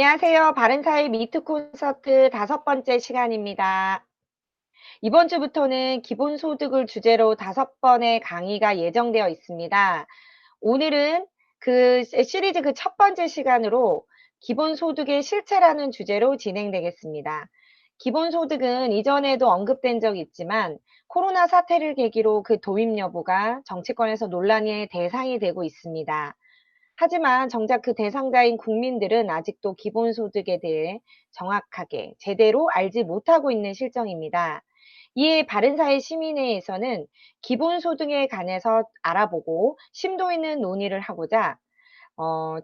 안녕하세요. 바른사회 미트 콘서트 5번째 시간입니다. 이번 주부터는 기본소득을 주제로 5번의 강의가 예정되어 있습니다. 오늘은 그 시리즈 그 첫 번째 시간으로 기본소득의 실체라는 주제로 진행되겠습니다. 기본소득은 이전에도 언급된 적이 있지만 코로나 사태를 계기로 그 도입 여부가 정치권에서 논란의 대상이 되고 있습니다. 하지만 정작 그 대상자인 국민들은 아직도 기본소득에 대해 정확하게 제대로 알지 못하고 있는 실정입니다. 이에 바른사회 시민회에서는 기본소득에 관해서 알아보고 심도 있는 논의를 하고자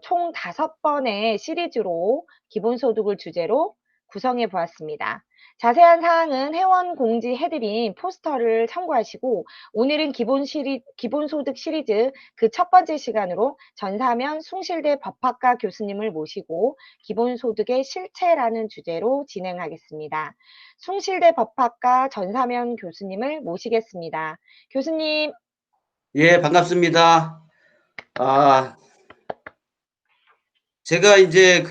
총 5번의 시리즈로 기본소득을 주제로 구성해 보았습니다. 자세한 사항은 회원 공지해드린 포스터를 참고하시고 오늘은 기본소득 시리즈 그 첫 번째 시간으로 전사면 숭실대 법학과 교수님을 모시고 기본소득의 실체라는 주제로 진행하겠습니다. 숭실대 법학과 전사면 교수님을 모시겠습니다. 교수님. 예, 반갑습니다. 제가 이제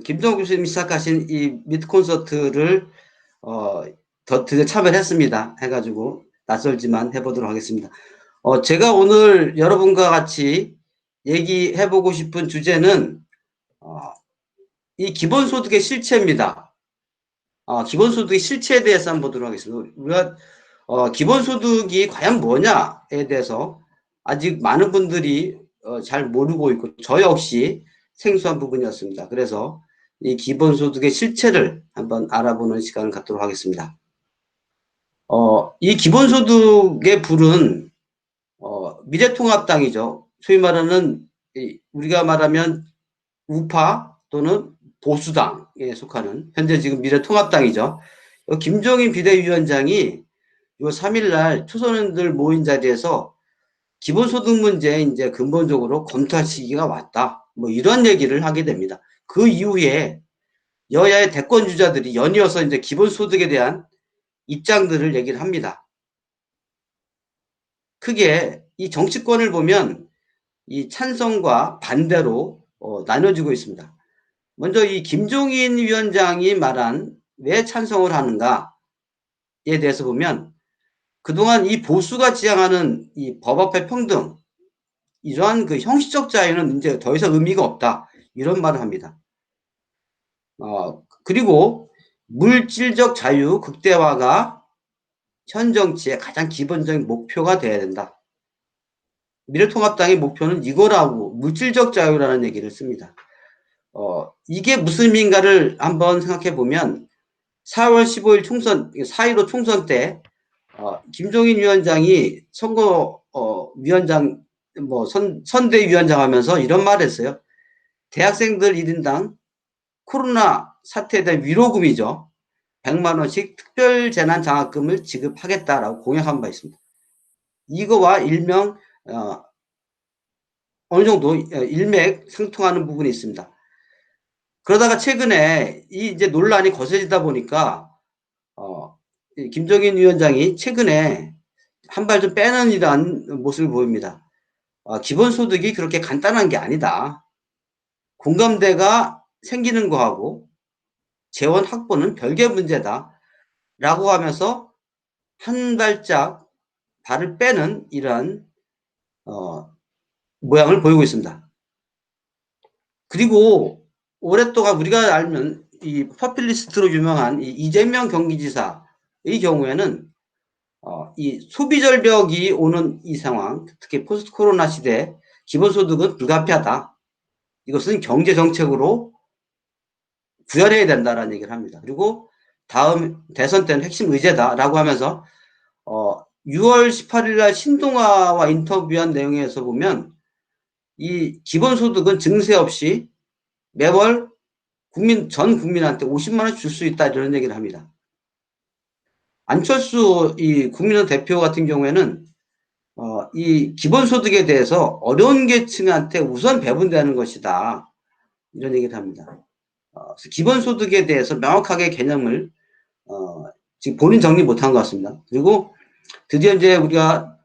김동욱 교수님이 시작하신 이 미트 콘서트를, 드디어 참여를 했습니다. 해가지고, 낯설지만 해보도록 하겠습니다. 제가 오늘 여러분과 같이 얘기해보고 싶은 주제는, 이 기본소득의 실체입니다. 기본소득의 실체에 대해서 한번 보도록 하겠습니다. 우리가, 기본소득이 과연 뭐냐에 대해서 아직 많은 분들이 잘 모르고 있고 저 역시 생소한 부분이었습니다. 그래서 이 기본소득의 실체를 한번 알아보는 시간을 갖도록 하겠습니다. 이 기본소득의 불은 미래통합당이죠. 소위 말하는 우리가 말하면 우파 또는 보수당에 속하는 현재 지금 미래통합당이죠. 김종인 비대위원장이 요 3일날 초선인들 모인 자리에서 기본소득 문제 이제 근본적으로 검토할 시기가 왔다. 뭐 이런 얘기를 하게 됩니다. 그 이후에 여야의 대권 주자들이 연이어서 이제 기본소득에 대한 입장들을 얘기를 합니다. 크게 이 정치권을 보면 이 찬성과 반대로 나눠지고 있습니다. 먼저 이 김종인 위원장이 말한 왜 찬성을 하는가에 대해서 보면 그동안 이 보수가 지향하는 이 법 앞에 평등, 이러한 그 형식적 자유는 이제 더 이상 의미가 없다. 이런 말을 합니다. 그리고 물질적 자유 극대화가 현 정치의 가장 기본적인 목표가 돼야 된다. 미래통합당의 목표는 이거라고 물질적 자유라는 얘기를 씁니다. 이게 무슨 의미인가를 한번 생각해 보면 4월 15일 총선, 4.15 총선 때 김종인 위원장이 위원장 선대위원장 하면서 이런 말을 했어요. 대학생들 1인당 코로나 사태에 대한 위로금이죠. 100만 원씩 특별재난장학금을 지급하겠다라고 공약한 바 있습니다. 이거와 어느 정도 일맥상통하는 부분이 있습니다. 그러다가 최근에 이 이제 논란이 거세지다 보니까 김종인 위원장이 최근에 한 발 좀 빼는 이러한 모습을 보입니다. 기본소득이 그렇게 간단한 게 아니다. 공감대가 생기는 거하고 재원 확보는 별개 문제다. 라고 하면서 한 발짝 발을 빼는 이러한 모양을 보이고 있습니다. 그리고 오랫동안 우리가 알면 이 퍼퓰리스트로 유명한 이 이재명 경기지사의 경우에는 이 소비 절벽이 오는 이 상황, 특히 포스트 코로나 시대 기본소득은 불가피하다. 이것은 경제 정책으로 구현해야 된다라는 얘기를 합니다. 그리고 다음 대선 때는 핵심 의제다라고 하면서 6월 18일 날 신동아와 인터뷰한 내용에서 보면 이 기본소득은 증세 없이 매월 전 국민한테 50만 원 줄 수 있다 이런 얘기를 합니다. 안철수 이 국민의힘 대표 같은 경우에는 이 기본소득에 대해서 어려운 계층한테 우선 배분되는 것이다 이런 얘기를 합니다. 그래서 기본소득에 대해서 명확하게 개념을 지금 본인 정리 못한 것 같습니다. 그리고 드디어 이제 우리가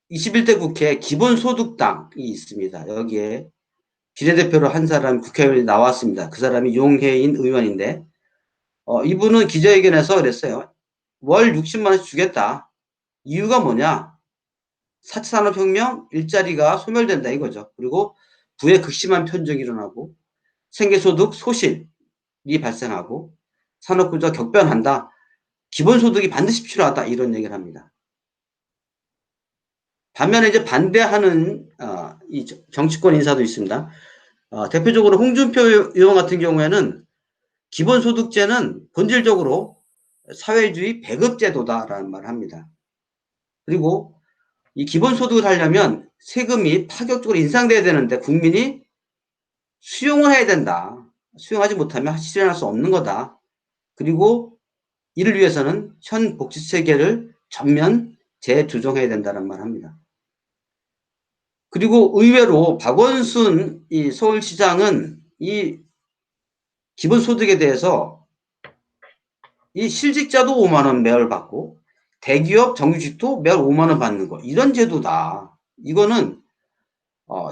21대 국회 기본소득당이 있습니다. 여기에 비례대표로 한 사람 국회의원이 나왔습니다. 그 사람이 용해인 의원인데 이분은 기자회견에서 그랬어요. 월 60만 원씩 주겠다. 이유가 뭐냐? 4차 산업혁명 일자리가 소멸된다 이거죠. 그리고 부의 극심한 편중이 일어나고 생계소득 소실이 발생하고 산업구조가 격변한다. 기본소득이 반드시 필요하다 이런 얘기를 합니다. 반면에 이제 반대하는 이 정치권 인사도 있습니다. 대표적으로 홍준표 의원 같은 경우에는 기본소득제는 본질적으로 사회주의 배급제도다라는 말을 합니다. 그리고 이 기본소득을 하려면 세금이 파격적으로 인상돼야 되는데 국민이 수용을 해야 된다. 수용하지 못하면 실현할 수 없는 거다. 그리고 이를 위해서는 현 복지체계를 전면 재조정해야 된다는 말을 합니다. 그리고 의외로 박원순 이 서울시장은 이 기본소득에 대해서 이 실직자도 5만 원 매월 받고 대기업 정규직도 매월 5만 원 받는 거 이런 제도다. 이거는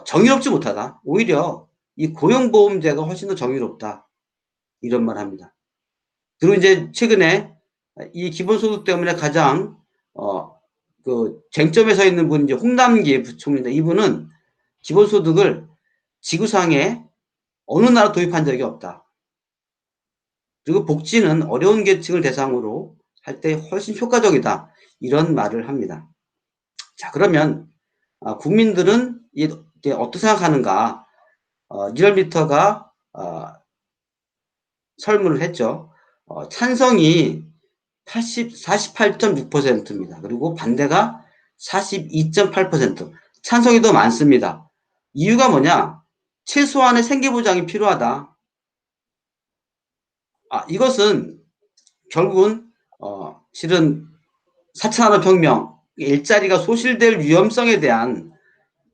정의롭지 못하다. 오히려 이 고용보험제가 훨씬 더 정의롭다. 이런 말 합니다. 그리고 이제 최근에 이 기본소득 때문에 가장 그 쟁점에 서 있는 분이 이제 홍남기 부총리인데 이분은 기본소득을 지구상에 어느 나라 도입한 적이 없다. 그리고 복지는 어려운 계층을 대상으로 할 때 훨씬 효과적이다. 이런 말을 합니다. 자, 그러면 국민들은 이게 어떻게 생각하는가? 리얼미터가 설문을 했죠. 찬성이 48.6%입니다. 그리고 반대가 42.8%. 찬성이 더 많습니다. 이유가 뭐냐? 최소한의 생계보장이 필요하다. 이것은 결국은 실은 4차 산업혁명, 일자리가 소실될 위험성에 대한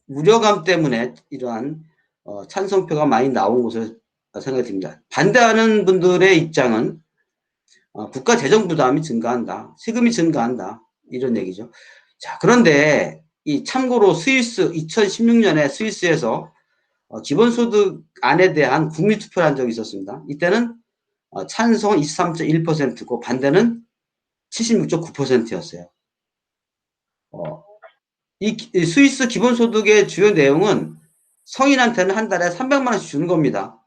우려감 때문에 이러한 찬성표가 많이 나온 것으로 생각이 듭니다. 반대하는 분들의 입장은 국가 재정 부담이 증가한다. 세금이 증가한다. 이런 얘기죠. 자, 그런데 이 참고로 스위스 2016년에 스위스에서 기본소득안에 대한 국민투표를 한 적이 있었습니다. 이때는 찬성은 23.1%고 반대는 76.9%였어요. 이 스위스 기본소득의 주요 내용은 성인한테는 한 달에 300만 원씩 주는 겁니다.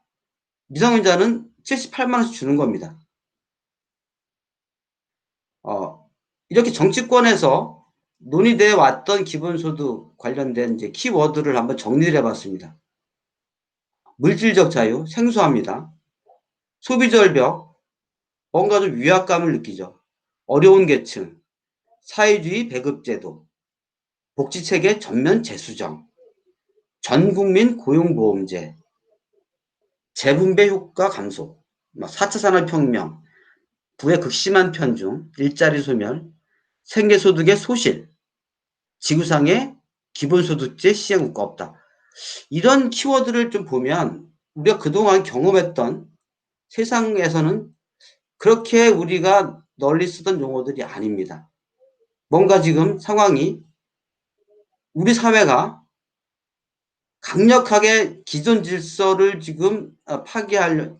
미성년자는 78만 원씩 주는 겁니다. 이렇게 정치권에서 논의되어 왔던 기본소득 관련된 이제 키워드를 한번 정리를 해봤습니다. 물질적 자유, 생소합니다. 소비절벽, 뭔가 좀 위압감을 느끼죠. 어려운 계층, 사회주의 배급제도, 복지체계 전면 재수정, 전국민 고용보험제, 재분배 효과 감소, 4차 산업혁명, 부의 극심한 편중, 일자리 소멸, 생계소득의 소실, 지구상에 기본소득제 시행국가 없다. 이런 키워드를 좀 보면 우리가 그동안 경험했던 세상에서는 그렇게 우리가 널리 쓰던 용어들이 아닙니다. 뭔가 지금 상황이 우리 사회가 강력하게 기존 질서를 지금 파괴하려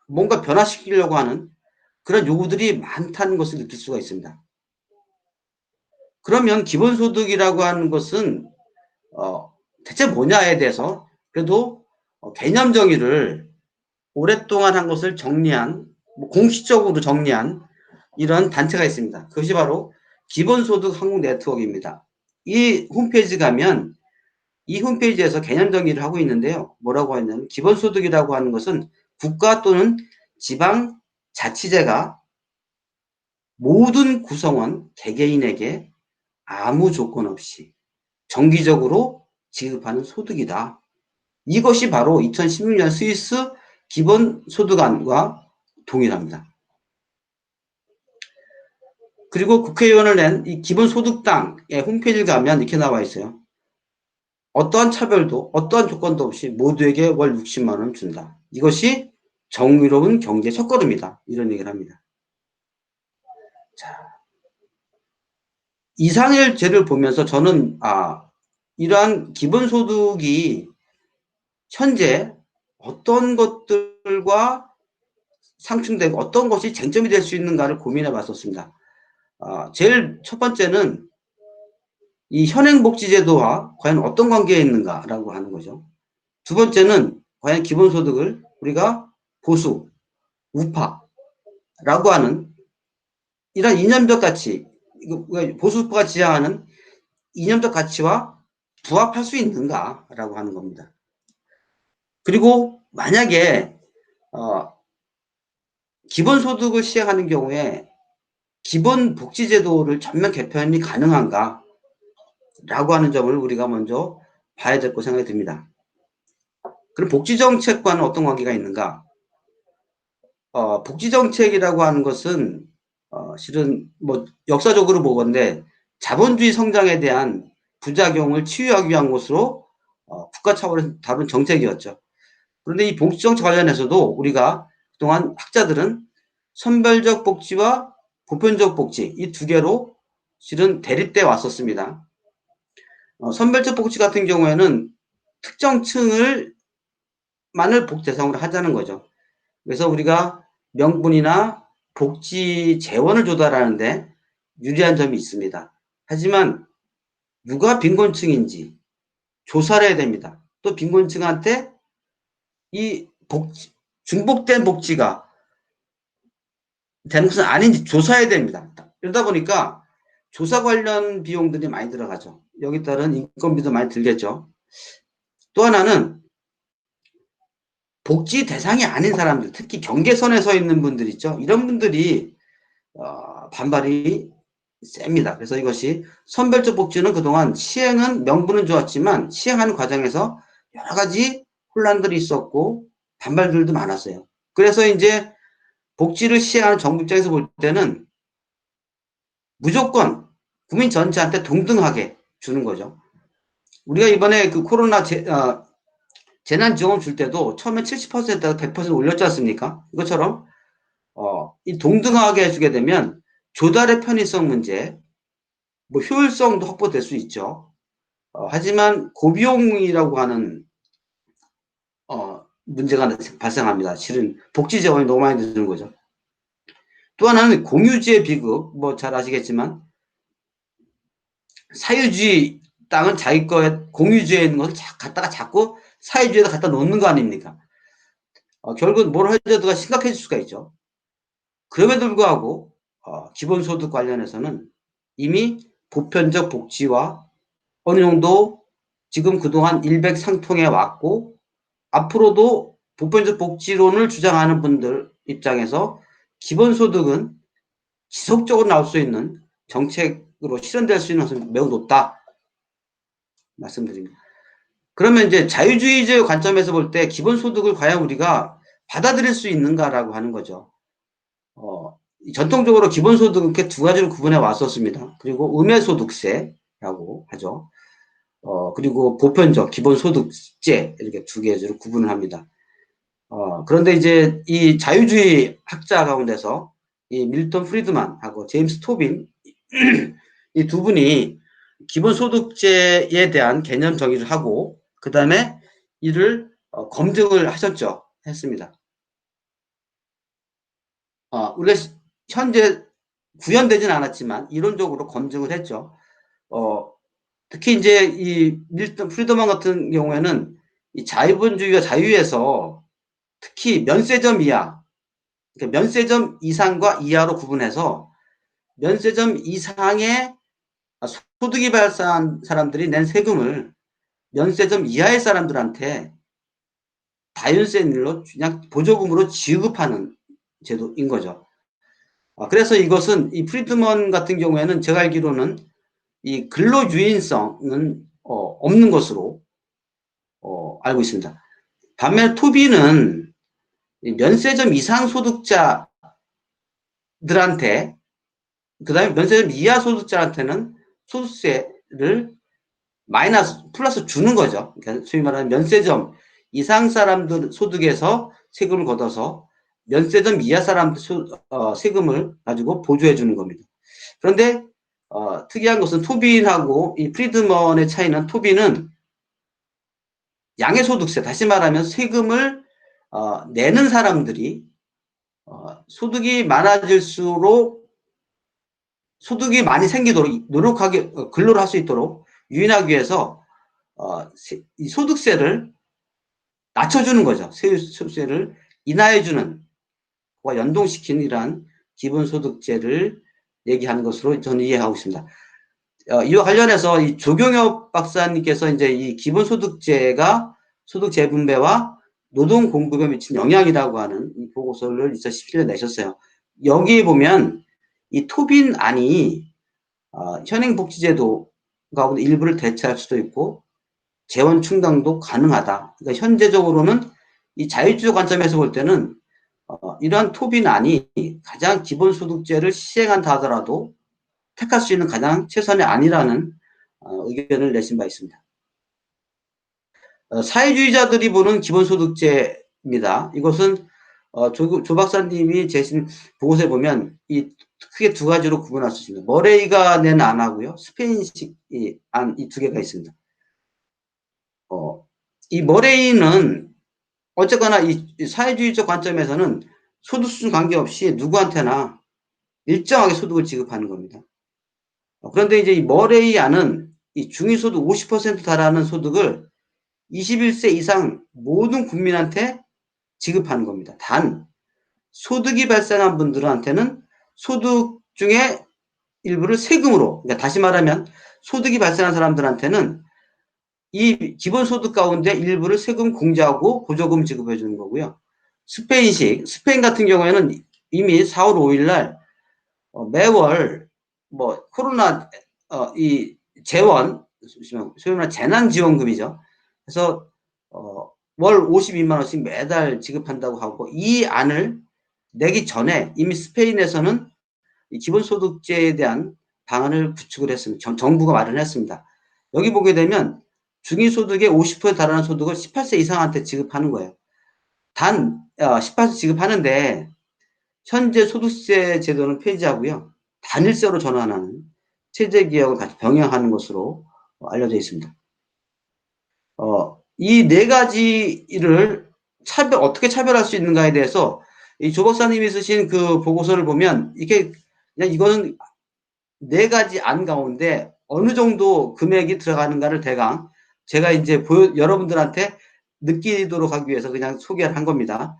뭔가 변화시키려고 하는 그런 요구들이 많다는 것을 느낄 수가 있습니다. 그러면 기본소득이라고 하는 것은 대체 뭐냐에 대해서 그래도 개념 정의를 오랫동안 한 것을 정리한 공식적으로 정리한 이런 단체가 있습니다. 그것이 바로 기본소득 한국 네트워크입니다. 이 홈페이지 가면 이 홈페이지에서 개념 정의를 하고 있는데요. 뭐라고 하냐면 기본소득이라고 하는 것은 국가 또는 지방 자치제가 모든 구성원 개개인에게 아무 조건 없이 정기적으로 지급하는 소득이다. 이것이 바로 2016년 스위스 기본소득안과 동일합니다. 그리고 국회의원을 낸 이 기본소득당의 홈페이지를 가면 이렇게 나와 있어요. 어떠한 차별도 어떠한 조건도 없이 모두에게 월 60만 원 준다. 이것이 정의로운 경제 첫걸음이다. 이런 얘기를 합니다. 자, 이상의 죄를 보면서 저는 이러한 기본소득이 현재 어떤 것들과 상충되고 어떤 것이 쟁점이 될 수 있는가를 고민해 봤었습니다. 제일 첫 번째는 이 현행복지제도와 과연 어떤 관계에 있는가라고 하는 거죠. 두 번째는 과연 기본소득을 우리가 보수, 우파라고 하는 이런 이념적 가치, 보수우파가 지향하는 이념적 가치와 부합할 수 있는가라고 하는 겁니다. 그리고 만약에 기본소득을 시행하는 경우에 기본복지제도를 전면 개편이 가능한가 라고 하는 점을 우리가 먼저 봐야 될 거라고 생각이 듭니다. 그럼 복지정책과는 어떤 관계가 있는가? 복지정책이라고 하는 것은 실은 뭐 역사적으로 보건대 자본주의 성장에 대한 부작용을 치유하기 위한 것으로 국가 차원에서 다룬 정책이었죠. 그런데 이 복지정책 관련해서도 우리가 그동안 학자들은 선별적 복지와 보편적 복지 이 두 개로 실은 대립돼 왔었습니다. 선별적 복지 같은 경우에는 특정 층을 만을 복 대상으로 하자는 거죠. 그래서 우리가 명분이나 복지 재원을 조달하는데 유리한 점이 있습니다. 하지만 누가 빈곤층인지 조사를 해야 됩니다. 또 빈곤층한테 이 복지, 중복된 복지가 되는 것은 아닌지 조사해야 됩니다. 이러다 보니까 조사 관련 비용들이 많이 들어가죠. 여기 따른 인건비도 많이 들겠죠. 또 하나는 복지 대상이 아닌 사람들, 특히 경계선에 서 있는 분들 있죠. 이런 분들이 반발이 셉니다. 그래서 이것이 선별적 복지는 그동안 시행은 명분은 좋았지만 시행하는 과정에서 여러 가지 혼란들이 있었고 반발들도 많았어요. 그래서 이제 복지를 시행하는 정부 입장에서 볼 때는 무조건 국민 전체한테 동등하게 주는 거죠. 우리가 이번에 그 코로나 재난지원금 줄 때도 처음에 70%에다가 100% 올렸지 않습니까? 이것처럼 이 동등하게 해주게 되면 조달의 편의성 문제, 뭐 효율성도 확보될 수 있죠. 하지만 고비용이라고 하는 문제가 발생합니다. 실은 복지 재원이 너무 많이 드는 거죠. 또 하나는 공유지의 비극, 뭐 잘 아시겠지만 사유지 땅은 자기 거에 공유지에 있는 것을 갖다가 자꾸 사유지에다 갖다 놓는 거 아닙니까? 결국 모럴 해저드가 심각해질 수가 있죠. 그럼에도 불구하고 기본소득 관련해서는 이미 보편적 복지와 어느 정도 지금 그동안 일맥상통해 왔고 앞으로도 보편적 복지론을 주장하는 분들 입장에서 기본소득은 지속적으로 나올 수 있는 정책으로 실현될 수 있는 것은 매우 높다 말씀드립니다. 그러면 이제 자유주의적 관점에서 볼 때 기본소득을 과연 우리가 받아들일 수 있는가라고 하는 거죠. 전통적으로 기본소득은 이렇게 두 가지로 구분해 왔었습니다. 그리고 음해소득세라고 하죠. 그리고 보편적 기본소득제 이렇게 두 개로 구분을 합니다. 그런데 이제 이 자유주의 학자 가운데서 이 밀턴 프리드만하고 제임스 토빈 이 두 분이 기본소득제에 대한 개념 정의를 하고 그 다음에 이를 검증을 하셨죠. 했습니다. 우리가 현재 구현되진 않았지만 이론적으로 검증을 했죠. 특히 이제 이 밀턴 프리드만 같은 경우에는 이 자유분주의와 자유에서 특히 면세점 이하, 그러니까 면세점 이상과 이하로 구분해서 면세점 이상의 소득이 발생한 사람들이 낸 세금을 면세점 이하의 사람들한테 다윤세일로 그냥 보조금으로 지급하는 제도인 거죠. 그래서 이것은 이 프리드먼 같은 경우에는 제가 알기로는 이 근로유인성은 없는 것으로 알고 있습니다. 반면 토비는 면세점 이상 소득자들한테 그 다음에 면세점 이하 소득자한테는 소득세를 플러스 주는 거죠. 그러니까 소위 말하는 면세점 이상 사람들 소득에서 세금을 걷어서 면세점 이하 사람들 세금을 가지고 보조해 주는 겁니다. 그런데 특이한 것은 토빈하고 이 프리드먼의 차이는 토빈은 양해소득세, 다시 말하면 세금을 내는 사람들이 소득이 많아질수록 소득이 많이 생기도록 노력하게 근로를 할 수 있도록 유인하기 위해서 이 소득세를 낮춰주는 거죠. 세율세를 인하해주는 과 연동시키는 이러한 기본소득제를 얘기하는 것으로 저는 이해하고 있습니다. 이와 관련해서 이 조경엽 박사님께서 이제 이 기본소득제가 소득 재분배와 노동 공급에 미친 영향이라고 하는 이 보고서를 2017년에 내셨어요. 여기에 보면 이 토빈안이 현행복지제도 가운데 일부를 대체할 수도 있고 재원 충당도 가능하다. 그러니까 현재적으로는 이 자유주의 관점에서 볼 때는 이러한 토빈안이 가장 기본소득제를 시행한다 하더라도 택할 수 있는 가장 최선의 안이라는 의견을 내신 바 있습니다. 사회주의자들이 보는 기본소득제입니다. 이것은 조 박사님이 제신 보고서에 보면 크게 두 가지로 구분할 수 있습니다. 머레이가 낸 안하고요, 스페인식 안 이 두 개가 있습니다. 이 머레이는 어쨌거나 이 사회주의적 관점에서는 소득 수준 관계없이 누구한테나 일정하게 소득을 지급하는 겁니다. 그런데 이제 이 머레이 안은 이 중위소득 50% 달하는 소득을 21세 이상 모든 국민한테 지급하는 겁니다. 단 소득이 발생한 분들한테는 소득 중에 일부를 세금으로, 그러니까 다시 말하면 소득이 발생한 사람들한테는 이 기본소득 가운데 일부를 세금 공제하고 보조금 지급해 주는 거고요. 스페인 같은 경우에는 이미 4월 5일 날 매월 뭐 코로나 이 재원, 소위 말하는 재난지원금이죠. 그래서 월 52만 원씩 매달 지급한다고 하고, 이 안을 내기 전에 이미 스페인에서는 이 기본소득제에 대한 방안을 구축을 했습니다. 정부가 마련했습니다. 여기 보게 되면 중위소득의 50%에 달하는 소득을 18세 이상한테 지급하는 거예요. 단 18세 지급하는데 현재 소득세 제도는 폐지하고요, 단일세로 전환하는 체제 개혁을 같이 병행하는 것으로 알려져 있습니다. 이 네 가지를 어떻게 차별할 수 있는가에 대해서 이 조 박사님이 쓰신 그 보고서를 보면 이게 그냥 이거는 네 가지 안 가운데 어느 정도 금액이 들어가는가를 대강 제가 이제 여러분들한테 느끼도록 하기 위해서 그냥 소개를 한 겁니다.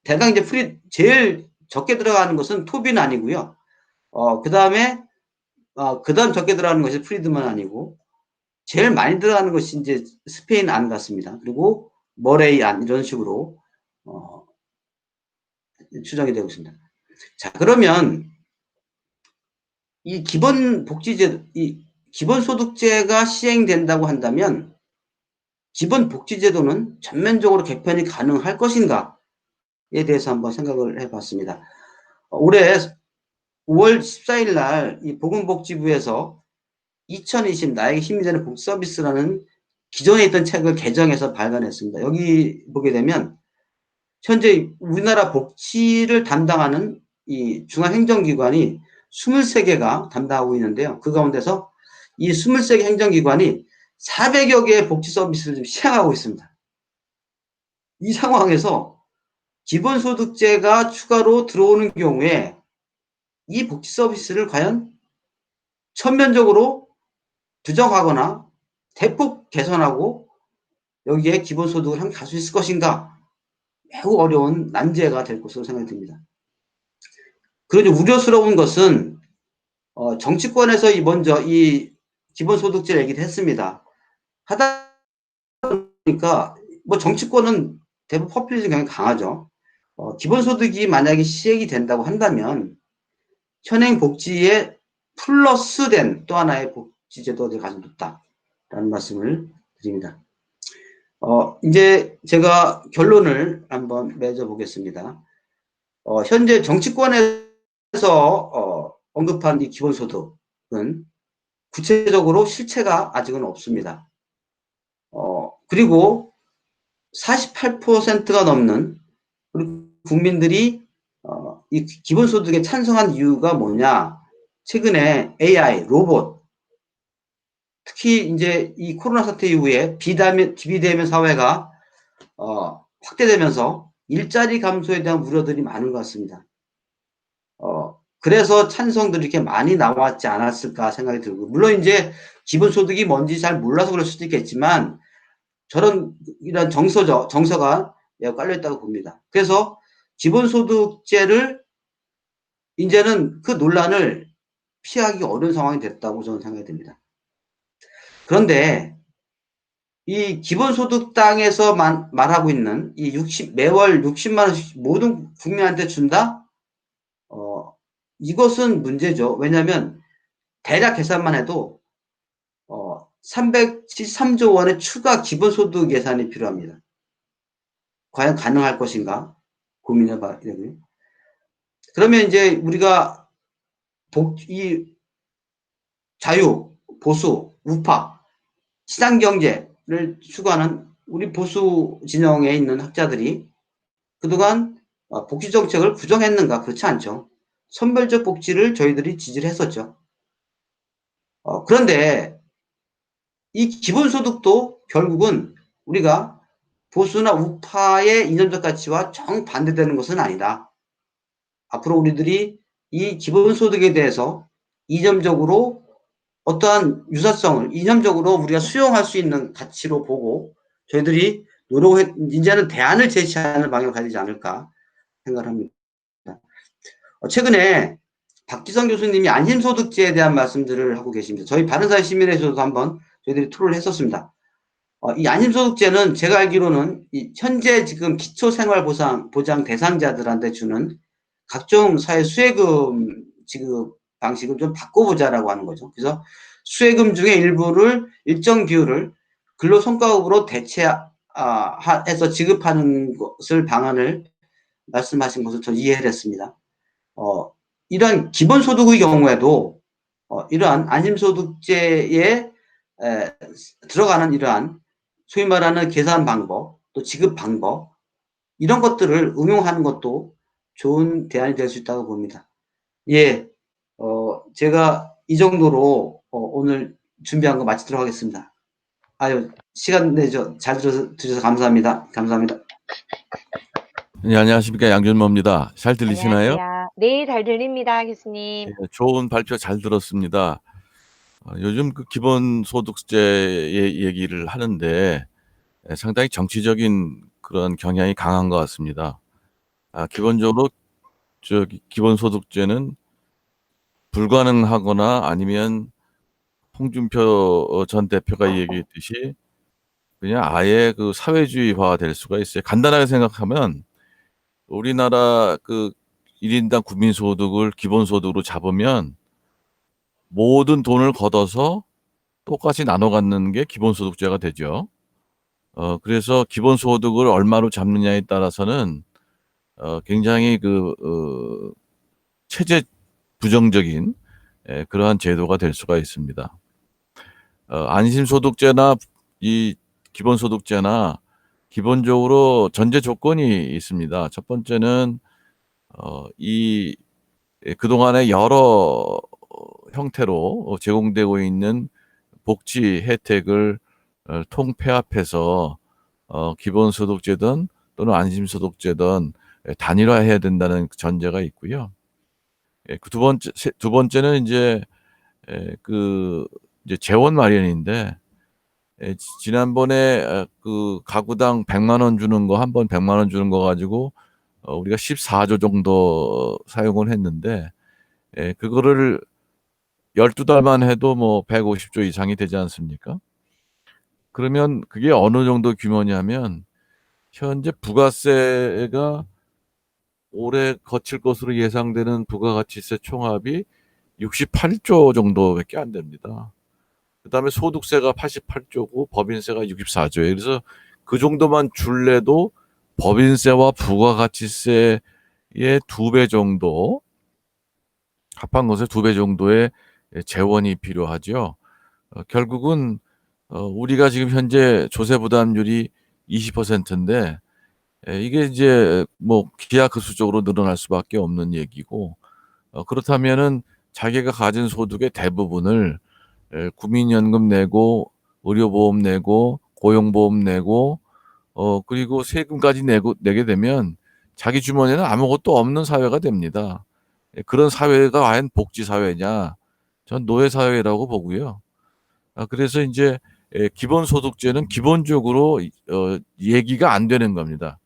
대강 이제 제일 적게 들어가는 것은 토빈 아니고요. 그 다음에 그 다음 적게 들어가는 것이 프리드만 아니고, 제일 많이 들어가는 것이 이제 스페인 안 같습니다. 그리고 머레이 안, 이런 식으로 추정이 되고 있습니다. 자, 그러면 이 기본소득제가 시행된다고 한다면 기본복지제도는 전면적으로 개편이 가능할 것인가에 대해서 한번 생각을 해봤습니다. 올해 5월 14일 날 이 보건복지부에서 2020 나에게 힘이 되는 복지서비스라는 기존에 있던 책을 개정해서 발간했습니다. 여기 보게 되면 현재 우리나라 복지를 담당하는 이 중앙행정기관이 23개가 담당하고 있는데요. 그 가운데서 이 23개 행정기관이 400여 개의 복지 서비스를 지금 시행하고 있습니다. 이 상황에서 기본소득제가 추가로 들어오는 경우에 이 복지 서비스를 과연 전면적으로 부정하거나 대폭 개선하고 여기에 기본소득을 함께 갈 수 있을 것인가, 매우 어려운 난제가 될 것으로 생각이 듭니다. 그런데 우려스러운 것은 정치권에서 먼저 이 기본소득제를 얘기를 했습니다. 하다 보니까 뭐 정치권은 대부분 포퓰리즘이 굉장히 강하죠. 기본소득이 만약에 시행이 된다고 한다면 현행 복지에 플러스된 또 하나의 복지제도를 가지고 있다라는 말씀을 드립니다. 이제 제가 결론을 한번 맺어보겠습니다. 현재 정치권에서 언급한 이 기본소득은 구체적으로 실체가 아직은 없습니다. 그리고 48%가 넘는 우리 국민들이 이 기본소득에 찬성한 이유가 뭐냐? 최근에 AI, 로봇, 특히 이제 이 코로나 사태 이후에 비대면 사회가 확대되면서 일자리 감소에 대한 우려들이 많은 것 같습니다. 그래서 찬성들이 이렇게 많이 나왔지 않았을까 생각이 들고, 물론 이제 기본소득이 뭔지 잘 몰라서 그럴 수도 있겠지만 저런 이런 정서가 깔려 있다고 봅니다. 그래서 기본소득제를 이제는 그 논란을 피하기 어려운 상황이 됐다고 저는 생각이 듭니다. 그런데 이 기본소득당에서 말하고 있는 이 매월 60만 원씩 모든 국민한테 준다? 이것은 문제죠. 왜냐하면 대략 계산만 해도 373조 원의 추가 기본소득 예산이 필요합니다. 과연 가능할 것인가 고민해봐야 되고요. 그러면 이제 우리가 이 자유, 보수, 우파, 시장경제를 추구하는 우리 보수 진영에 있는 학자들이 그동안 복지 정책을 부정했는가? 그렇지 않죠. 선별적 복지를 저희들이 지지를 했었죠. 그런데 이 기본소득도 결국은 우리가 보수나 우파의 이념적 가치와 정반대되는 것은 아니다. 앞으로 우리들이 이 기본소득에 대해서 이념적으로 어떠한 유사성을 이념적으로 우리가 수용할 수 있는 가치로 보고 저희들이 이제는 대안을 제시하는 방향을 가지지 않을까 생각합니다. 최근에 박지성 교수님이 안심소득제에 대한 말씀들을 하고 계십니다. 저희 바른사회 시민회에서도 한번 저희들이 토론을 했었습니다. 이 안심소득제는 제가 알기로는 현재 지금 기초생활보장 대상자들한테 주는 각종 사회 수혜금 지급 방식을 좀 바꿔보자라고 하는 거죠. 그래서 수혜금 중에 일부를 일정 비율을 근로성과급으로 대체해서 지급하는 것을 방안을 말씀하신 것을 저 이해를 했습니다. 이러한 기본소득의 경우에도 이러한 안심소득제에 들어가는 이러한 소위 말하는 계산 방법, 또 지급 방법 이런 것들을 응용하는 것도 좋은 대안이 될 수 있다고 봅니다. 예, 제가 이 정도로 오늘 준비한 거 마치도록 하겠습니다. 아유, 시간 내줘 잘 들어주셔서 감사합니다. 감사합니다. 네, 안녕하십니까. 양준모입니다. 잘 들리시나요? 안녕하세요. 네, 잘 들립니다, 교수님. 예, 좋은 발표 잘 들었습니다. 요즘 그 기본소득제 얘기를 하는데 상당히 정치적인 그런 경향이 강한 것 같습니다. 기본적으로 기본소득제는 불가능하거나 아니면 홍준표 전 대표가 얘기했듯이 그냥 아예 그 사회주의화 될 수가 있어요. 간단하게 생각하면 우리나라 그 1인당 국민소득을 기본소득으로 잡으면 모든 돈을 걷어서 똑같이 나눠 갖는 게 기본소득제가 되죠. 그래서 기본소득을 얼마로 잡느냐에 따라서는 굉장히 체제 부정적인 그러한 제도가 될 수가 있습니다. 안심소득제나 이 기본소득제나 기본적으로 전제 조건이 있습니다. 첫 번째는 그동안에 여러 형태로 제공되고 있는 복지 혜택을 통폐합해서 기본소득제든 또는 안심소득제든 단일화해야 된다는 전제가 있고요. 두 번째는 이제 재원 마련인데 지난번에 그 가구당 100만 원 주는 거 한 번 100만 원 주는 거 가지고 우리가 14조 정도 사용을 했는데 그거를 12달만 해도 뭐 150조 이상이 되지 않습니까? 그러면 그게 어느 정도 규모냐면 현재 부가세가 올해 거칠 것으로 예상되는 부가가치세 총합이 68조 정도밖에 안 됩니다. 그다음에 소득세가 88조고 법인세가 64조예요. 그래서 그 정도만 줄래도 법인세와 부가가치세의 2배 정도 합한 것의 2배 정도의 재원이 필요하죠. 결국은 우리가 지금 현재 조세 부담률이 20%인데 이게 이제 뭐 기하급수적으로 늘어날 수밖에 없는 얘기고 그렇다면은 자기가 가진 소득의 대부분을 국민연금 내고 의료보험 내고 고용보험 내고 그리고 세금까지 내게 되면 자기 주머니에는 아무것도 없는 사회가 됩니다. 예, 그런 사회가 과연 복지 사회냐? 전 노예 사회라고 보고요. 그래서 인제 기본소득제는 기본적으로 얘기가 안 되는 겁니다.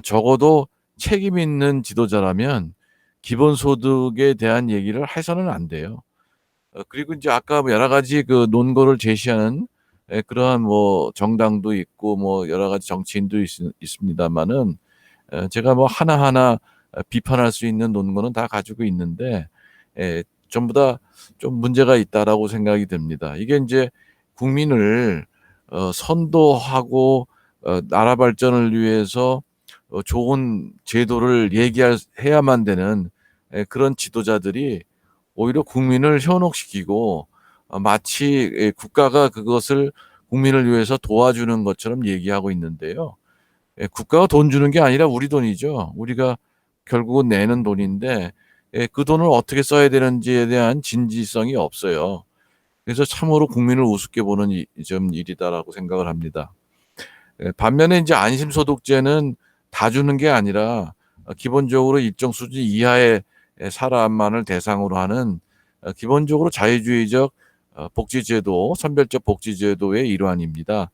적어도 책임 있는 지도자라면 기본소득에 대한 얘기를 해서는 안 돼요. 그리고 인제 아까 뭐 여러 가지 그 논거를 제시하는 그러한 뭐 정당도 있고 뭐 여러 가지 정치인도 있습니다마는 제가 뭐 하나하나 비판할 수 있는 논거는 다 가지고 있는데 전부 다 좀 문제가 있다라고 생각이 됩니다. 이게 인제 국민을 선도하고 나라 발전을 위해서 좋은 제도를 해야만 되는 그런 지도자들이 오히려 국민을 현혹시키고 마치 국가가 그것을 국민을 위해서 도와주는 것처럼 얘기하고 있는데요. 국가가 돈 주는 게 아니라 우리 돈이죠. 우리가 결국은 내는 돈인데 그 돈을 어떻게 써야 되는지에 대한 진지성이 없어요. 그래서 참으로 국민을 우습게 보는 일이다라고 생각을 합니다. 반면에 인제 안심소득제는 다 주는 게 아니라 기본적으로 일정 수준 이하의 사람만을 대상으로 하는 기본적으로 자유주의적 복지제도, 선별적 복지제도의 일환입니다.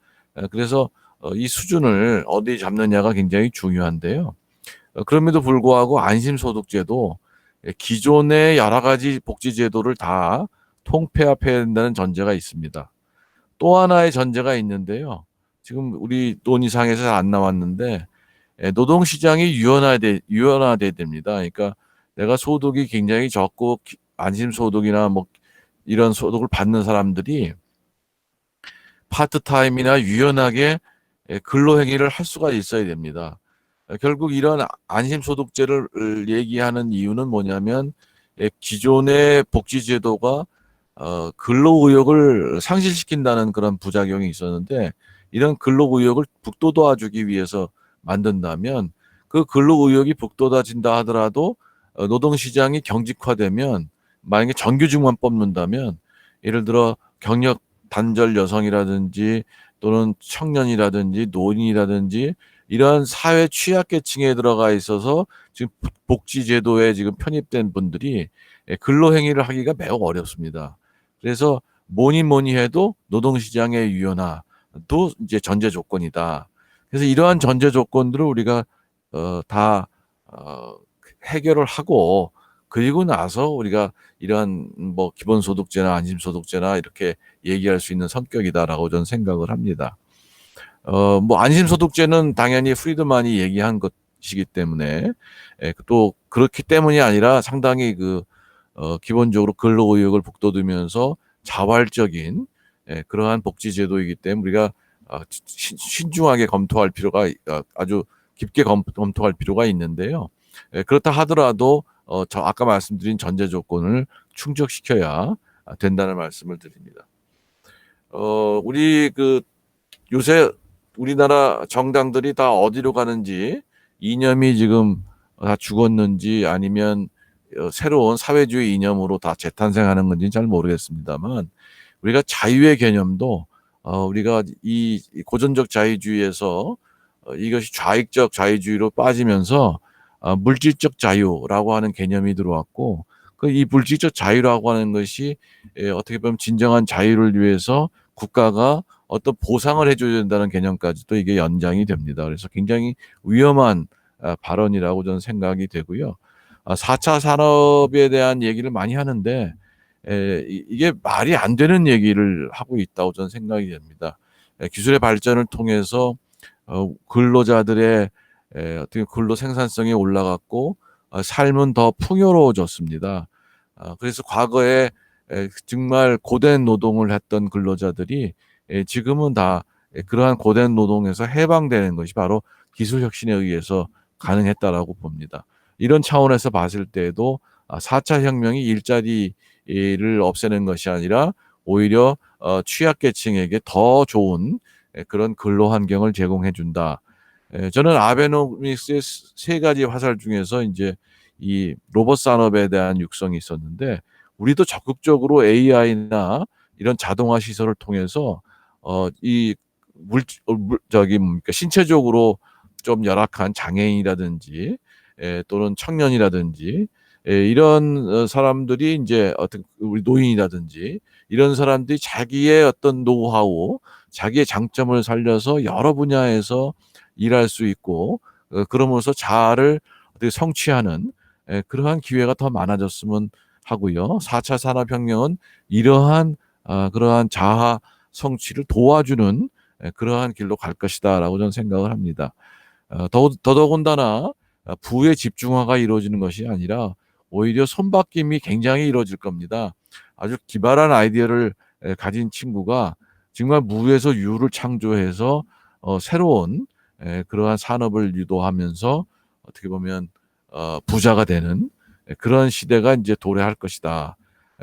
그래서 이 수준을 어디 잡느냐가 굉장히 중요한데요. 그럼에도 불구하고 안심소득제도 기존의 여러 가지 복지제도를 다 통폐합해야 된다는 전제가 있습니다. 또 하나의 전제가 있는데요. 지금 우리 논의상에서 잘 안 나왔는데 노동시장이 유연화돼야 됩니다. 그러니까 내가 소득이 굉장히 적고 안심소득이나 뭐 이런 소득을 받는 사람들이 파트타임이나 유연하게 근로행위를 할 수가 있어야 됩니다. 결국 이런 안심소득제를 얘기하는 이유는 뭐냐면 기존의 복지제도가 근로의욕을 상실시킨다는 그런 부작용이 있었는데 이런 근로의욕을 북돋아주기 위해서 만든다면 그 근로의욕이 북돋아진다 하더라도 노동시장이 경직화되면 만약에 정규직만 뽑는다면 예를 들어 경력 단절 여성이라든지 또는 청년이라든지 노인이라든지 이러한 사회 취약계층에 들어가 있어서 지금 복지제도에 지금 편입된 분들이 근로행위를 하기가 매우 어렵습니다. 그래서 뭐니 해도 노동시장의 유연화도 이제 전제 조건이다. 그래서 이러한 전제 조건들을 우리가 다 해결을 하고 그리고 나서 우리가 이러한 뭐 기본소득제나 안심소득제나 이렇게 얘기할 수 있는 성격이다라고 저는 생각을 합니다. 뭐 안심소득제는 당연히 프리드만이 얘기한 것이기 때문에 또 그렇기 때문이 아니라 상당히 기본적으로 근로의욕을 북돋우면서 자발적인 그러한 복지제도이기 때문에 우리가 신중하게 검토할 필요가 아주 깊게 검토할 필요가 있는데요. 그렇다 하더라도 아까 말씀드린 전제 조건을 충족시켜야 된다는 말씀을 드립니다. 우리 요새 우리나라 정당들이 다 어디로 가는지 이념이 지금 다 죽었는지 아니면 새로운 사회주의 이념으로 다 재탄생하는 건지는 잘 모르겠습니다만 우리가 자유의 개념도 우리가 이 고전적 자유주의에서 이것이 좌익적 자유주의로 빠지면서 물질적 자유라고 하는 개념이 들어왔고 이 물질적 자유라고 하는 것이 어떻게 보면 진정한 자유를 위해서 국가가 어떤 보상을 해 줘야 된다는 개념까지도 이게 연장이 됩니다. 그래서 굉장히 위험한 발언이라고 저는 생각이 되고요. 4차 산업에 대한 얘기를 많이 하는데 이게 말이 안 되는 얘기를 하고 있다고 저는 생각이 됩니다. 기술의 발전을 통해서 근로자들의 어떻게 근로 생산성이 올라갔고 삶은 더 풍요로워졌습니다. 그래서 과거에 정말 고된 노동을 했던 근로자들이 지금은 다 그러한 고된 노동에서 해방되는 것이 바로 기술 혁신에 의해서 가능했다라고 봅니다. 이런 차원에서 봤을 때에도 4차 혁명이 일자리를 없애는 것이 아니라 오히려 취약계층에게 더 좋은 그런 근로 환경을 제공해 준다. 저는 아베노믹스의 세 가지 화살 중에서 인제 이 로봇 산업에 대한 육성이 있었는데 우리도 적극적으로 AI나 이런 자동화 시설을 통해서 이 저기 뭡니까 신체적으로 좀 열악한 장애인이라든지 또는 청년이라든지 이런 사람들이 이제 어떤 우리 노인이라든지 이런 사람들이 자기의 어떤 노하우, 자기의 장점을 살려서 여러 분야에서 일할 수 있고 그러면서 자아를 어떻게 성취하는 그러한 기회가 더 많아졌으면 하고요. 4차 산업혁명은 이러한 그러한 자아 성취를 도와주는 그러한 길로 갈 것이다라고 저는 생각을 합니다. 더더군다나 부의 집중화가 이루어지는 것이 아니라 오히려 손바뀜이 굉장히 이루어질 겁니다. 아주 기발한 아이디어를 가진 친구가 정말 무에서 유를 창조해서 새로운 그러한 산업을 유도하면서 어떻게 보면 부자가 되는 그런 시대가 이제 도래할 것이다.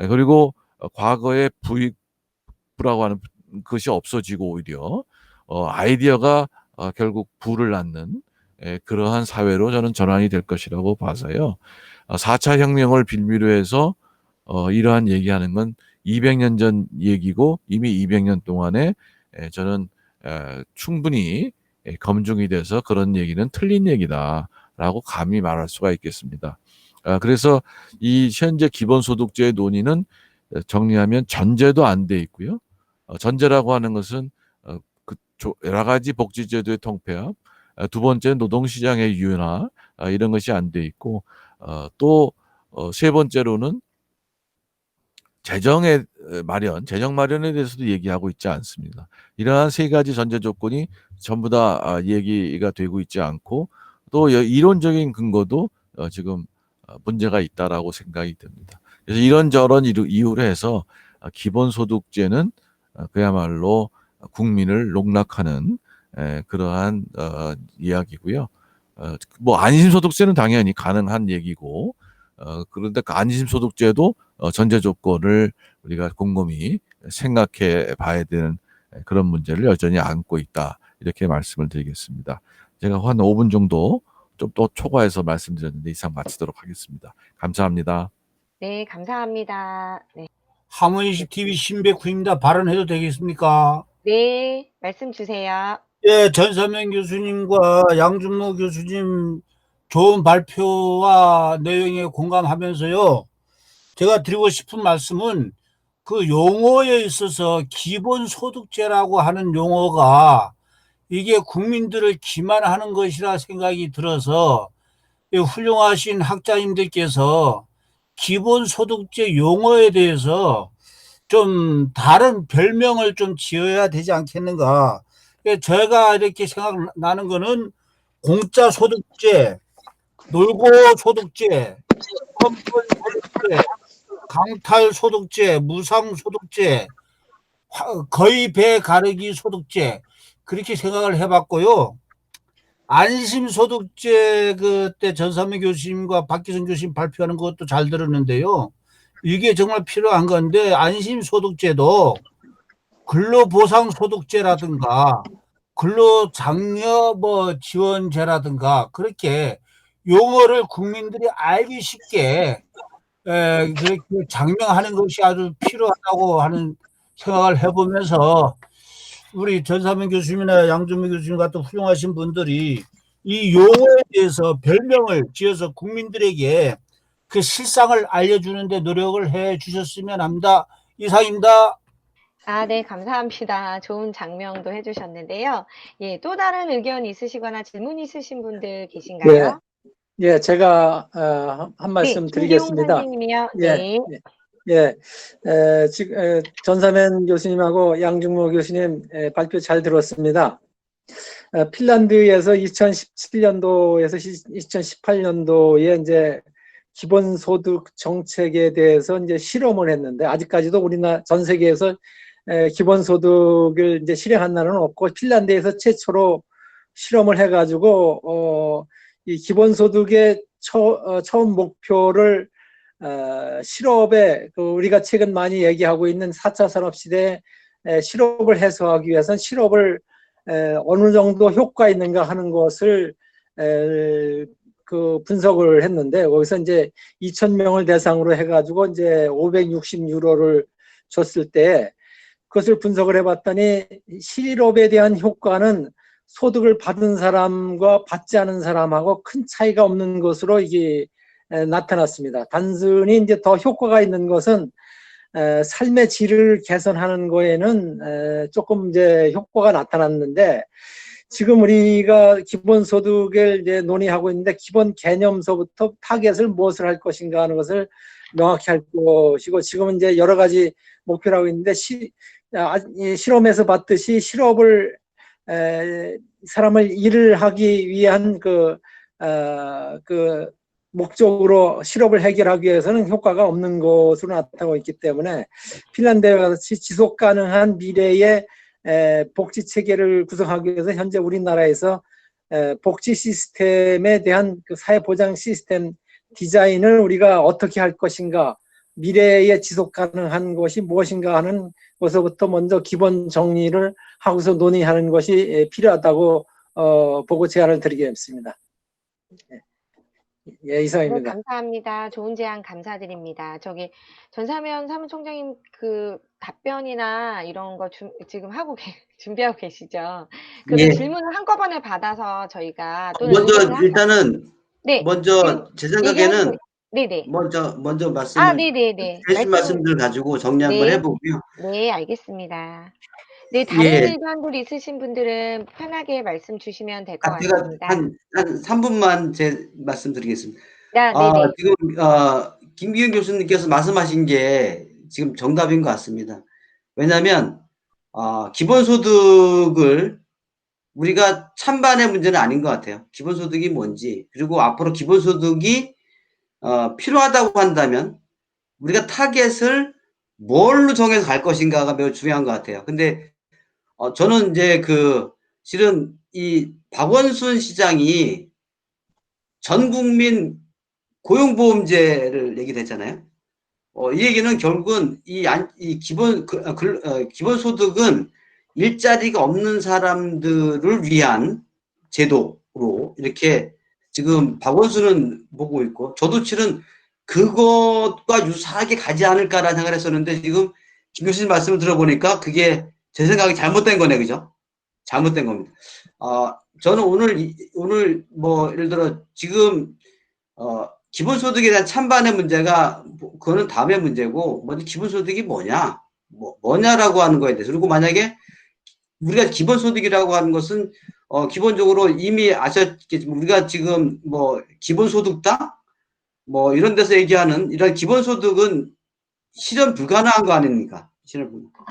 그리고 과거의 부익부라고 하는 것이 없어지고 오히려 아이디어가 결국 부를 낳는 그러한 사회로 저는 전환이 될 것이라고 봐서요. 4차 혁명을 빌미로 해서 이러한 얘기하는 건 200년 전 얘기고 이미 200년 동안에 저는 충분히 검증이 돼서 그런 얘기는 틀린 얘기다라고 감히 말할 수가 있겠습니다. 그래서 이 현재 기본소득제의 논의는 정리하면 전제도 안 돼 있고요. 전제라고 하는 것은 여러 가지 복지제도의 통폐합, 두 번째는 노동시장의 유연화 이런 것이 안 돼 있고 또 세 번째로는 재정 마련에 대해서도 얘기하고 있지 않습니다. 이러한 세 가지 전제 조건이 전부 다 얘기가 되고 있지 않고 또 이론적인 근거도 지금 문제가 있다라고 생각이 듭니다. 그래서 이런저런 이유로 해서 기본소득제는 그야말로 국민을 농락하는 그러한 이야기고요. 뭐 안심소득세는 당연히 가능한 얘기고 그런데 그 안심소득제도 전제 조건을 우리가 곰곰이 생각해 봐야 되는 그런 문제를 여전히 안고 있다. 이렇게 말씀을 드리겠습니다. 제가 한 5분 정도 좀 또 초과해서 말씀드렸는데 이상 마치도록 하겠습니다. 감사합니다. 네, 감사합니다. 네. 하모니식 TV 신백후입니다. 발언해도 되겠습니까? 네, 말씀 주세요. 예, 전사명 교수님과 양준모 교수님 좋은 발표와 내용에 공감하면서요. 제가 드리고 싶은 말씀은 그 용어에 있어서 기본소득제라고 하는 용어가 이게 국민들을 기만하는 것이라 생각이 들어서 훌륭하신 학자님들께서 기본소득제 용어에 대해서 좀 다른 별명을 좀 지어야 되지 않겠는가. 제가 이렇게 생각나는 거는 공짜 소득제, 놀고 소득제, 뻔뻔 소득제, 강탈 소득제, 무상 소득제, 거의 배 가르기 소득제 그렇게 생각을 해봤고요. 안심소득제 그때 전삼미 교수님과 박기선 교수님 발표하는 것도 잘 들었는데요. 이게 정말 필요한 건데 안심소득제도 근로보상소득제라든가 근로장려 지원제라든가 그렇게 용어를 국민들이 알기 쉽게 그렇게 장명하는 것이 아주 필요하다고 하는 생각을 해보면서 우리 전사명 교수님이나 양준미 교수님 같은 훌륭하신 분들이 이 용어에 대해서 별명을 지어서 국민들에게 그 실상을 알려주는 데 노력을 해 주셨으면 합니다. 이상입니다. 네, 감사합니다. 좋은 장명도 해주셨는데요. 예, 또 다른 의견 있으시거나 질문 있으신 분들 계신가요? 예, 제가 한 말씀 네, 김기용 드리겠습니다. 선생님이요. 예, 네. 지금 전사면 교수님하고 양중모 교수님 발표 잘 들었습니다. 핀란드에서 2017년도에서 2018년도에 이제 기본소득 정책에 대해서 이제 실험을 했는데 아직까지도 우리나라 전 세계에서 기본소득을 이제 실행한 나라는 없고 핀란드에서 최초로 실험을 해가지고 이 기본소득의 처음 목표를 실업에 우리가 최근 많이 얘기하고 있는 4차 산업시대에 실업을 해소하기 위해서는 실업을 어느 정도 효과 있는가 하는 것을 그 분석을 했는데 거기서 이제 2,000명을 대상으로 해가지고 이제 560유로를 줬을 때 그것을 분석을 해봤더니 실업에 대한 효과는 소득을 받은 사람과 받지 않은 사람하고 큰 차이가 없는 것으로 이게 나타났습니다. 단순히 이제 더 효과가 있는 것은 삶의 질을 개선하는 거에는 조금 이제 효과가 나타났는데, 지금 우리가 기본소득을 이제 논의하고 있는데 기본 개념서부터 타겟을 무엇을 할 것인가 하는 것을 명확히 할 것이고, 지금은 이제 여러 가지 목표를 하고 있는데 실험에서 봤듯이 실업을 사람을 일을 하기 위한 그 목적으로 실업을 해결하기 위해서는 효과가 없는 것으로 나타나고 있기 때문에 핀란드와 같이 지속 가능한 미래의 복지 체계를 구성하기 위해서 현재 우리나라에서 복지 시스템에 대한 그 사회보장 시스템 디자인을 우리가 어떻게 할 것인가, 미래에 지속 가능한 것이 무엇인가 하는 것부터 먼저 기본 정리를 하고서 논의하는 것이 필요하다고 보고 제안을 드리겠습니다. 예, 네, 이상입니다. 감사합니다. 좋은 제안 감사드립니다. 전사면 사무총장님 그 답변이나 이런 거 지금 준비하고 계시죠? 예. 질문을 한꺼번에 받아서 저희가 또는 먼저 의견을 일단은 네, 먼저 제 생각에는 네네. 먼저 말씀을 네네네. 주신 말씀들 가지고 정리 한번 네. 해보고요. 네, 알겠습니다. 네, 다른 예. 의견들 있으신 분들은 편하게 말씀 주시면 될 것 제가 같습니다. 한 3분만 제 말씀드리겠습니다. 네네. 지금 김기현 교수님께서 말씀하신 게 지금 정답인 것 같습니다. 왜냐하면 기본소득을 우리가 찬반의 문제는 아닌 것 같아요. 기본소득이 뭔지, 그리고 앞으로 기본소득이 필요하다고 한다면 우리가 타겟을 뭘로 정해서 갈 것인가가 매우 중요한 것 같아요. 근데 저는 이제 실은 이 박원순 시장이 전 국민 고용보험제를 얘기했잖아요. 이 얘기는 결국은 이 기본소득은 일자리가 없는 사람들을 위한 제도로 이렇게 지금 박원순은 보고 있고, 저도 실은 그것과 유사하게 가지 않을까라는 생각을 했었는데, 지금 김 교수님 말씀을 들어보니까 그게 제 생각이 잘못된 거네, 그죠? 잘못된 겁니다. 저는 오늘 예를 들어 지금 기본소득에 대한 찬반의 문제가 그거는 다음의 문제고, 먼저 기본소득이 뭐냐라고 하는 거에 대해서, 그리고 만약에 우리가 기본소득이라고 하는 것은 기본적으로 이미 아셨겠지만 우리가 지금 기본소득당 이런 데서 얘기하는 이런 기본소득은 실현 불가능한 거 아닙니까?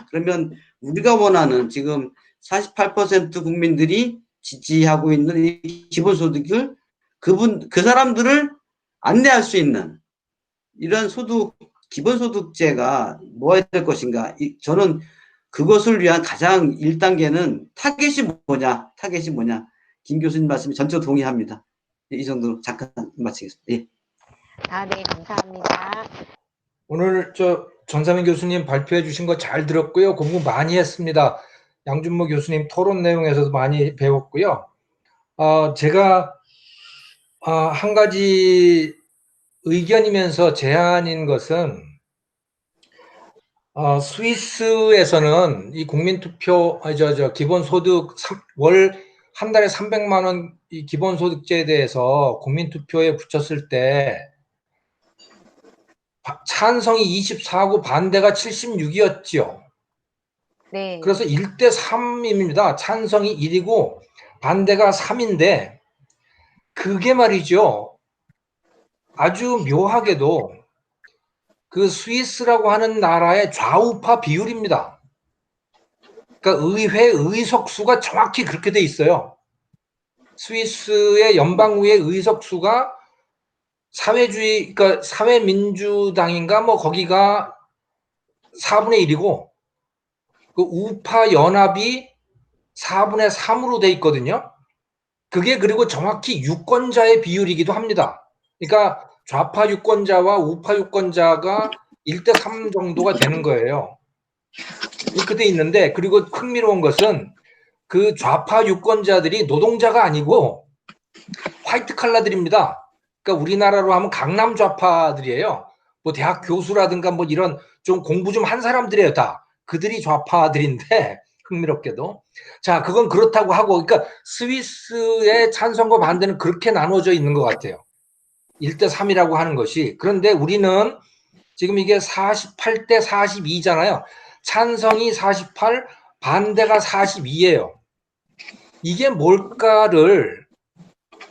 그러면 우리가 원하는 지금 48% 국민들이 지지하고 있는 이 기본소득을 그 사람들을 안내할 수 있는 이런 기본소득제가 뭐야 될 것인가. 저는 그것을 위한 가장 1단계는 타겟이 뭐냐. 김 교수님 말씀에 전적으로 동의합니다. 이 정도로 잠깐 마치겠습니다. 예. 네, 감사합니다. 오늘 전사면 교수님 발표해 주신 거 잘 들었고요. 공부 많이 했습니다. 양준모 교수님 토론 내용에서도 많이 배웠고요. 제가 한 가지 의견이면서 제안인 것은 스위스에서는 이 국민투표 기본소득 월 한 달에 300만 원 이 기본소득제에 대해서 국민투표에 붙였을 때 찬성이 24고 반대가 76이었지요. 네. 그래서 1대 3입니다. 찬성이 1이고 반대가 3인데, 그게 말이죠. 아주 묘하게도 그 스위스라고 하는 나라의 좌우파 비율입니다. 그러니까 의석수가 정확히 그렇게 돼 있어요. 스위스의 연방의회 의석수가 그러니까 사회민주당인가 거기가 4분의 1이고 그 우파 연합이 4분의 3으로 돼 있거든요. 그게 그리고 정확히 유권자의 비율이기도 합니다. 그러니까 좌파 유권자와 우파 유권자가 1대 3 정도가 되는 거예요. 이렇게 돼 있는데, 그리고 흥미로운 것은 그 좌파 유권자들이 노동자가 아니고 화이트 칼라들입니다. 그러니까 우리나라로 하면 강남 좌파들이에요. 대학 교수라든가 이런 좀 공부 좀 한 사람들이에요, 다. 그들이 좌파들인데 흥미롭게도. 자, 그건 그렇다고 하고, 그러니까 스위스의 찬성과 반대는 그렇게 나눠져 있는 것 같아요. 1대 3이라고 하는 것이. 그런데 우리는 지금 이게 48대 42잖아요. 찬성이 48, 반대가 42예요. 이게 뭘까를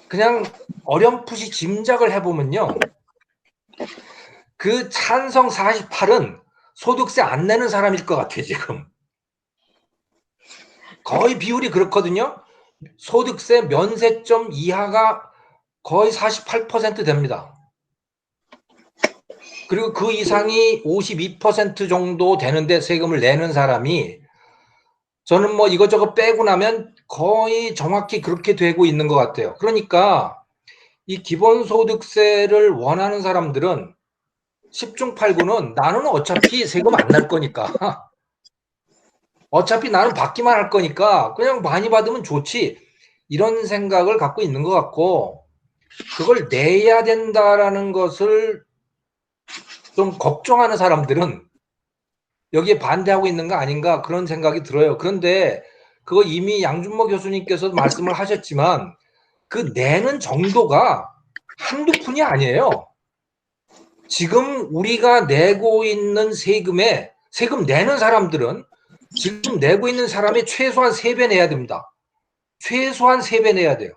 그냥 어렴풋이 짐작을 해보면요. 그 찬성 48은 소득세 안 내는 사람일 것 같아요, 지금. 거의 비율이 그렇거든요. 소득세 면세점 이하가 거의 48% 됩니다. 그리고 그 이상이 52% 정도 되는데 세금을 내는 사람이 저는 뭐 이것저것 빼고 나면 거의 정확히 그렇게 되고 있는 것 같아요. 그러니까 이 기본소득세를 원하는 사람들은 10중 8구는 나는 어차피 세금 안 낼 거니까 어차피 나는 받기만 할 거니까 그냥 많이 받으면 좋지 이런 생각을 갖고 있는 것 같고 그걸 내야 된다라는 것을 좀 걱정하는 사람들은 여기에 반대하고 있는 거 아닌가 그런 생각이 들어요. 그런데 그거 이미 양준모 교수님께서 말씀을 하셨지만 그 내는 정도가 한두 푼이 아니에요. 지금 우리가 내고 있는 세금에 세금 내는 사람들은 지금 내고 있는 사람이 최소한 3배 내야 됩니다. 최소한 3배 내야 돼요.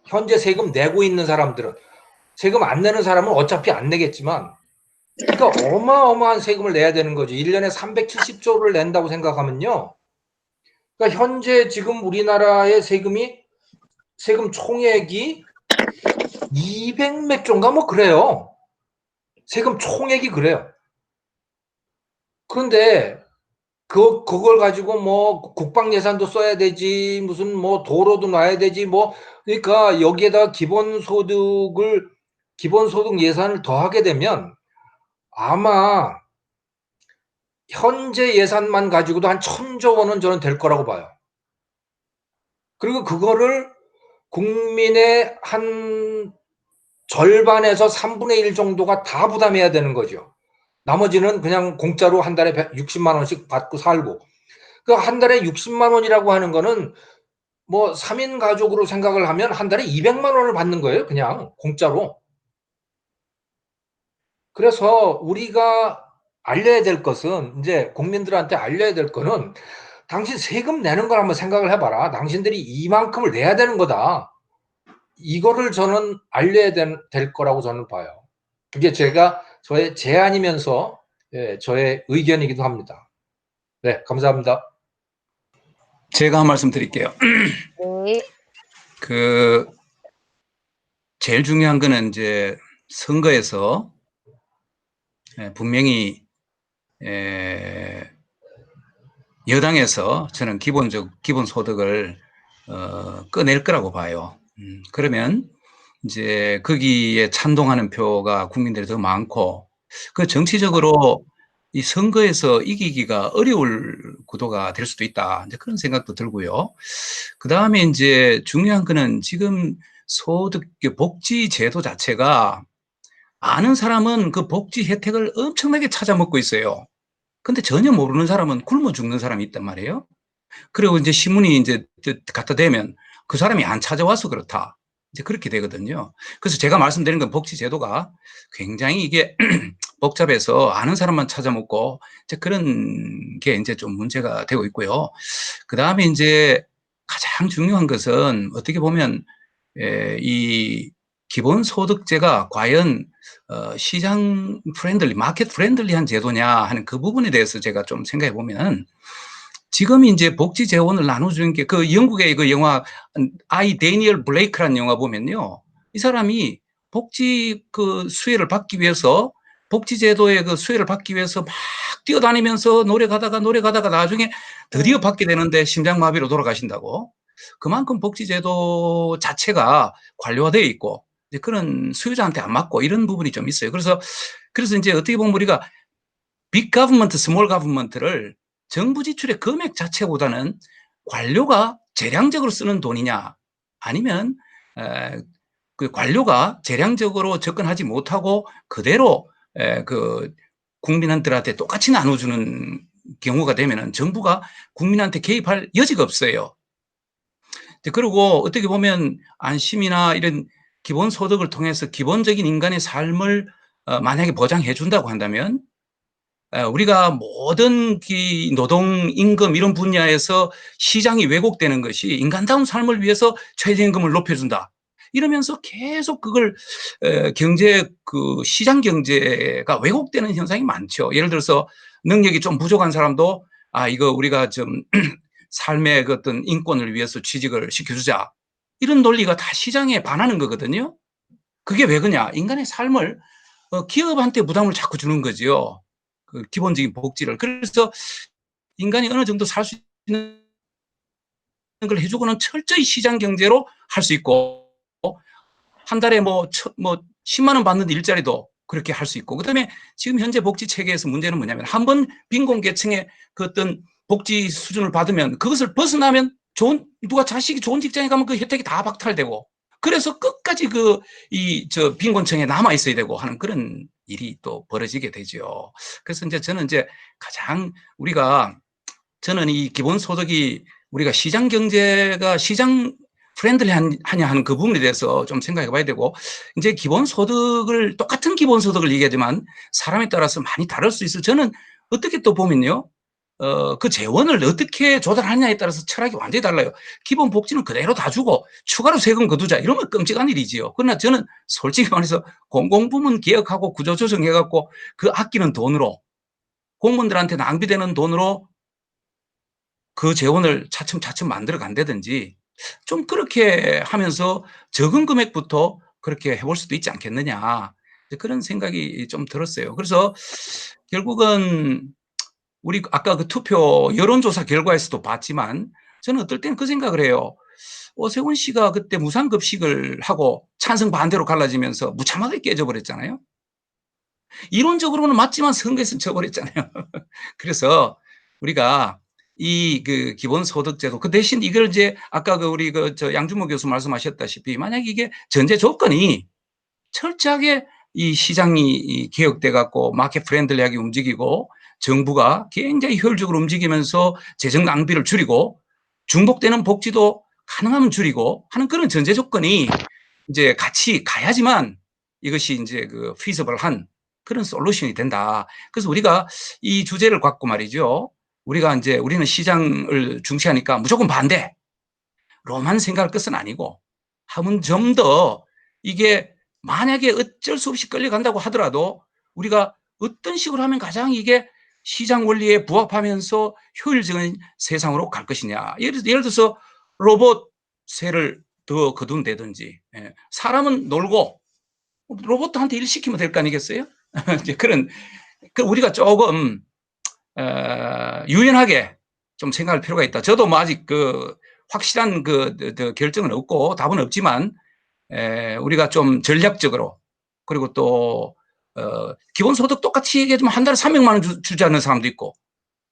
현재 세금 내고 있는 사람들은. 세금 안 내는 사람은 어차피 안 내겠지만 그러니까 어마어마한 세금을 내야 되는 거죠. 1년에 370조를 낸다고 생각하면요. 그러니까 현재 지금 우리나라의 세금 총액이 200몇 조인가 뭐 그래요. 세금 총액이 그래요. 그런데 그걸 가지고 뭐 국방 예산도 써야 되지 무슨 뭐 도로도 놔야 되지 뭐 그러니까 여기에다 기본소득 예산을 더하게 되면 아마 현재 예산만 가지고도 한 1,000조 원은 저는 될 거라고 봐요. 그리고 그거를 국민의 한 절반에서 3분의 1 정도가 다 부담해야 되는 거죠. 나머지는 그냥 공짜로 한 달에 60만 원씩 받고 살고. 그 한 달에 60만 원이라고 하는 거는 뭐 3인 가족으로 생각을 하면 한 달에 200만 원을 받는 거예요. 그냥 공짜로. 그래서 우리가 알려야 될 것은 이제 국민들한테 알려야 될 거는 당신 세금 내는 걸 한번 생각을 해봐라. 당신들이 이만큼을 내야 되는 거다. 이거를 저는 알려야 될 거라고 저는 봐요. 그게 저의 제안이면서 저의 의견이기도 합니다. 네, 감사합니다. 제가 한 말씀 드릴게요. 네. 제일 중요한 거는 이제 선거에서 분명히 여당에서 저는 기본소득을 꺼낼 거라고 봐요. 그러면 이제 거기에 찬동하는 표가 국민들이 더 많고 그 정치적으로 이 선거에서 이기기가 어려울 구도가 될 수도 있다. 이제 그런 생각도 들고요. 그 다음에 이제 중요한 거는 지금 복지 제도 자체가 아는 사람은 그 복지 혜택을 엄청나게 찾아먹고 있어요. 근데 전혀 모르는 사람은 굶어 죽는 사람이 있단 말이에요. 그리고 이제 신문이 이제 갖다 대면 그 사람이 안 찾아와서 그렇다. 이제 그렇게 되거든요. 그래서 제가 말씀드린 건 복지 제도가 굉장히 이게 복잡해서 아는 사람만 찾아먹고 이제 그런 게 이제 좀 문제가 되고 있고요. 그 다음에 이제 가장 중요한 것은 어떻게 보면 이 기본소득제가 과연 시장 프렌들리, 마켓 프렌들리한 제도냐 하는 그 부분에 대해서 제가 좀 생각해 보면 지금 이제 복지 재원을 나눠주는 게 그 영국의 그 영화 아이 데니얼 블레이크라는 영화 보면요. 이 사람이 복지 그 수혜를 받기 위해서 복지 제도의 그 수혜를 받기 위해서 막 뛰어다니면서 노래 가다가 나중에 드디어 받게 되는데 심장마비로 돌아가신다고. 그만큼 복지 제도 자체가 관료화되어 있고 그런 수요자한테 안 맞고 이런 부분이 좀 있어요. 그래서 이제 어떻게 보면 우리가 빅 가버먼트, 스몰 가버먼트를 정부 지출의 금액 자체보다는 관료가 재량적으로 쓰는 돈이냐 아니면 그 관료가 재량적으로 접근하지 못하고 그대로 그 국민한테 똑같이 나눠주는 경우가 되면은 정부가 국민한테 개입할 여지가 없어요. 그리고 어떻게 보면 안심이나 이런 기본소득을 통해서 기본적인 인간의 삶을 만약에 보장해 준다고 한다면 우리가 모든 노동, 임금 이런 분야에서 시장이 왜곡되는 것이 인간다운 삶을 위해서 최저임금을 높여준다. 이러면서 계속 그걸 경제 시장 경제가 왜곡되는 현상이 많죠. 예를 들어서 능력이 좀 부족한 사람도 이거 우리가 좀 삶의 그 어떤 인권을 위해서 취직을 시켜주자. 이런 논리가 다 시장에 반하는 거거든요. 그게 왜 그러냐? 인간의 삶을 기업한테 부담을 자꾸 주는 거지요. 그 기본적인 복지를. 그래서 인간이 어느 정도 살 수 있는 걸 해주고는 철저히 시장 경제로 할 수 있고, 한 달에 뭐 10만 원 받는 일자리도 그렇게 할 수 있고, 그 다음에 지금 현재 복지 체계에서 문제는 뭐냐면 한번 빈곤계층의 그 어떤 복지 수준을 받으면 그것을 벗어나면 누가 자식이 좋은 직장에 가면 그 혜택이 다 박탈되고, 그래서 끝까지 빈곤층에 남아 있어야 되고 하는 그런 일이 또 벌어지게 되죠. 그래서 저는 가장 저는 이 기본소득이 우리가 시장 경제가 시장 프렌들리하냐 하는 그 부분에 대해서 좀 생각해 봐야 되고, 이제 똑같은 기본소득을 얘기하지만 사람에 따라서 많이 다를 수 있어요. 저는 어떻게 또 보면요. 그 재원을 어떻게 조달하느냐에 따라서 철학이 완전히 달라요. 기본 복지는 그대로 다 주고 추가로 세금 거두자 이러면 끔찍한 일이지요. 그러나 저는 솔직히 말해서 공공부문 개혁하고 구조조정해갖고 그 아끼는 돈으로 공무원들한테 낭비되는 돈으로 그 재원을 차츰차츰 만들어 간다든지 좀 그렇게 하면서 적은 금액부터 그렇게 해볼 수도 있지 않겠느냐. 그런 생각이 좀 들었어요. 그래서 결국은 우리 아까 그 투표 여론조사 결과에서도 봤지만 저는 어떨 때는 그 생각을 해요. 오세훈 씨가 그때 무상급식을 하고 찬성 반대로 갈라지면서 무참하게 깨져버렸잖아요. 이론적으로는 맞지만 선거에서는 져버렸잖아요. 그래서 우리가 그 기본소득제도 그 대신 이걸 아까 우리 양준모 교수 말씀하셨다시피 만약에 이게 전제 조건이 철저하게 이 시장이 개혁돼 갖고 마켓 프렌들리하게 움직이고 정부가 굉장히 효율적으로 움직이면서 재정 낭비를 줄이고 중복되는 복지도 가능하면 줄이고 하는 그런 전제 조건이 같이 가야지만 이것이 feasible한 그런 솔루션이 된다. 그래서 우리가 이 주제를 갖고 말이죠. 우리는 시장을 중시하니까 무조건 반대로만 생각할 것은 아니고 하면 좀 더 이게 만약에 어쩔 수 없이 끌려간다고 하더라도 우리가 어떤 식으로 하면 가장 이게 시장 원리에 부합하면서 효율적인 세상으로 갈 것이냐. 예를 들어서 로봇세를 더 거둔다든지, 사람은 놀고 로봇한테 일 시키면 될 거 아니겠어요? 그런 우리가 조금 유연하게 좀 생각할 필요가 있다. 저도 뭐 아직 확실한 결정은 없고 답은 없지만 우리가 좀 전략적으로 그리고 또 기본소득 똑같이 얘기하지만 한 달에 300만 원 주지 않는 사람도 있고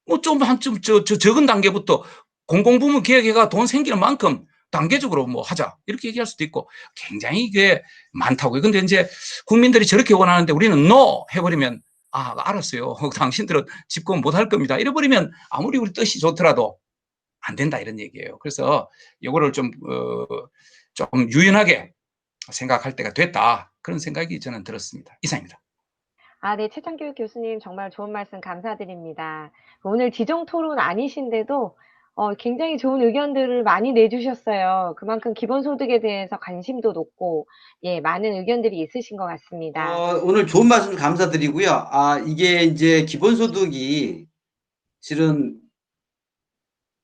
뭐 좀 적은 단계부터 공공부문 개혁해가 돈 생기는 만큼 단계적으로 뭐 하자 이렇게 얘기할 수도 있고 굉장히 이게 많다고요. 근데 국민들이 저렇게 원하는데 우리는 no 해버리면 알았어요. 당신들은 집권 못할 겁니다. 이래버리면 아무리 우리 뜻이 좋더라도 안 된다 이런 얘기예요. 그래서 이거를 좀 유연하게 생각할 때가 됐다. 그런 생각이 저는 들었습니다. 이상입니다. 네. 최창규 교수님 정말 좋은 말씀 감사드립니다. 오늘 지정 토론 아니신데도 굉장히 좋은 의견들을 많이 내주셨어요. 그만큼 기본소득에 대해서 관심도 높고, 많은 의견들이 있으신 것 같습니다. 오늘 좋은 말씀 감사드리고요. 이게 기본소득이 실은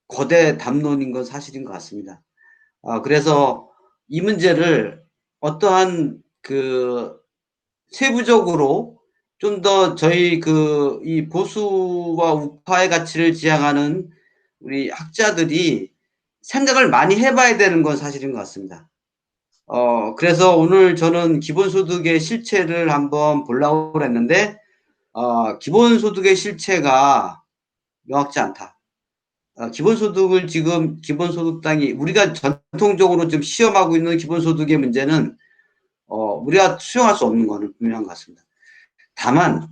거대 담론인 건 사실인 것 같습니다. 그래서 이 문제를 어떠한 세부적으로 좀 더 저희 이 보수와 우파의 가치를 지향하는 우리 학자들이 생각을 많이 해봐야 되는 건 사실인 것 같습니다. 그래서 오늘 저는 기본소득의 실체를 한번 보려고 했는데, 기본소득의 실체가 명확치 않다. 기본소득을 지금 기본소득당이 우리가 전통적으로 지금 시험하고 있는 기본소득의 문제는 우리가 수용할 수 없는 것은 분명한 것 같습니다. 다만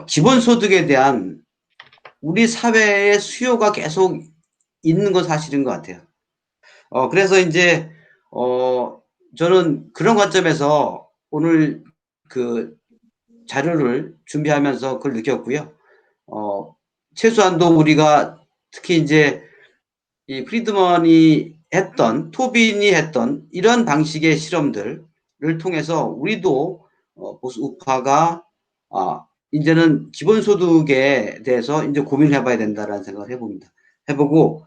기본소득에 대한 우리 사회의 수요가 계속 있는 건 사실인 것 같아요. 그래서 이제 저는 그런 관점에서 오늘 그 자료를 준비하면서 그걸 느꼈고요. 최소한도 우리가 특히 이제 이 프리드먼이 했던, 토빈이 했던 이런 방식의 실험들을 통해서 우리도 보수 우파가 이제는 기본소득에 대해서 이제 고민해 봐야 된다라는 생각을 해보고,